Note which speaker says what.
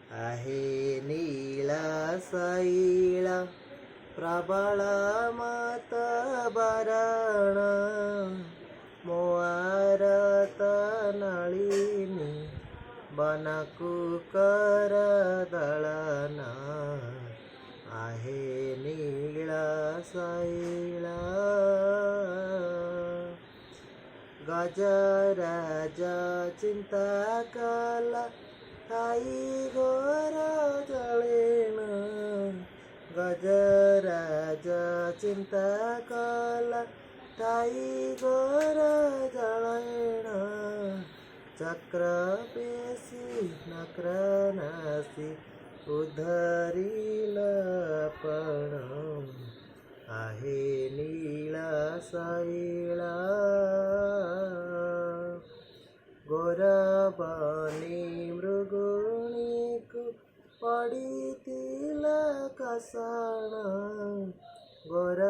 Speaker 1: आहे नीला सैला प्रबळ मत बरण मोआरत नळिनी बनकु कर दळन आहे नीला सैला गजराज चिंता कला ठाई घोर जळेन गजराज चिंता कला ठाई घोर जळेन चक्र पेशी नक्र नासी उधरील पण आहे नीला सैला गोरबनी मृगुणीक पडितील कसाण गोर